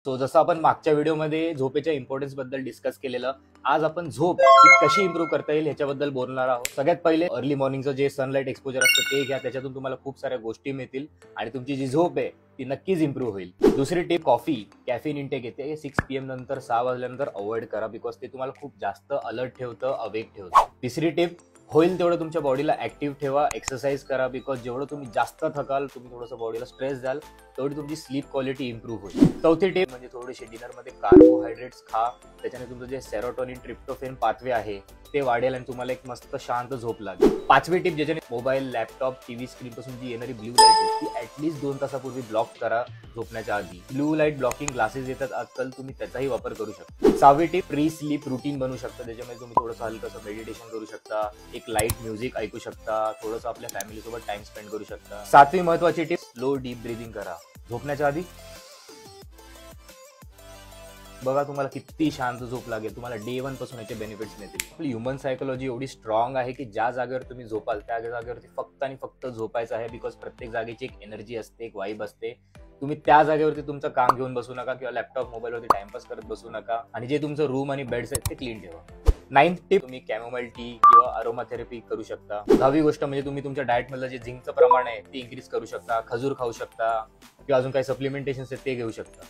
So जसं आपण मागच्या व्हिडिओमध्ये झोपेच्या इम्पॉर्टन्स बद्दल डिस्कस केलेलं, आज आपण झोप ही कशी इम्प्रूव्ह करता येईल ह्याच्याबद्दल बोलणार आहोत. सगळ्यात पहिले अर्ली मॉर्निंगचं जे सनलाईट एक्सपोजर असतं ते घ्या, त्याच्यातून तुम्हाला खूप साऱ्या गोष्टी मिळतील आणि तुमची जी झोप आहे ती नक्कीच इम्प्रूव्ह होईल. दुसरी टिप, कॉफी कॅफेन इंटेक येते 6 PM नंतर 6 वाजल्यानंतर अवॉइड करा, बिकॉज ते तुम्हाला खूप जास्त अलर्ट ठेवतं, अवेक ठेवतं. तिसरी टिप, होईल तेवढं तुमच्या बॉडीला ऍक्टिव्ह ठेवा, एक्सरसाइज करा, बिकॉज जेवढं तुम्ही जास्त थकाल, तुम्ही थोडंसं बॉडीला स्ट्रेस द्याल, तेवढी तुमची स्लीप क्वालिटी इम्प्रूव्ह होईल. चौथी टिप म्हणजे थोडेसे डिनरमध्ये कार्बोहायड्रेट्स खा, त्याच्याने तुमचं जे सेरोटोनिन ट्रिप्टोफेन पाथवे आहे ते वाढेल आणि तुम्हाला एक मस्त शांत झोप लागेल. पाचवी टिप, ज्याच्याने मोबाईल, लॅपटॉप, टीव्ही स्क्रीन पासून जी येणारी ब्ल्यू लाईट आहे ती ऍटलीस्ट 2 तासापूर्वी ब्लॉक करा झोपण्याच्या आधी. ब्ल्यू लाईट ब्लॉकिंग ग्लासेस येतात आजकाल, तुम्ही त्याचाही वापर करू शकता. सहावी टिप, प्री स्लीप रुटीन बनवू शकता, ज्याच्यामध्ये तुम्ही थोडंसं हलकंसं मेडिटेशन करू शकता, एक लाईट म्युझिक ऐकू शकता, थोडंसं आपल्या फॅमिली सोबत टाइम स्पेंड करू शकता. सातवी महत्वाची टिप, स्लो डीप ब्रीदिंग करा झोपण्याच्या आधी. बघा तुम्हाला किती शांत झोप लागेल, तुम्हाला डे 1 पासून याचे बेनिफिट्स मिळतील. आपली ह्युमन सायकोलॉजी एवढी स्ट्रॉंग आहे की ज्या जागेवर तुम्ही झोपाल त्या जागेवरती फक्त आणि फक्त झोपायचं आहे, बिकॉज प्रत्येक जागेची एक एनर्जी असते, एक वाईब असते. तुम्ही त्या जागेवरती तुमचं काम घेऊन बसू नका किंवा लॅपटॉप मोबाईलवरती टाइमपास करत बसू नका, आणि जे तुमचं रूम आणि बेड्स आहेत ते क्लीन ठेवा. 9th टिप, तुम्ही कॅमोमाइल टी किंवा अरोमा थेरपी करू शकता. 10वी गोष्ट म्हणजे तुम्ही तुमच्या डाएट मधलं जे झिंकचं प्रमाण आहे ते इन्क्रीज करू शकता, खजूर खाऊ शकता किंवा अजून काही सप्लिमेंटेशन आहेत ते घेऊ शकता.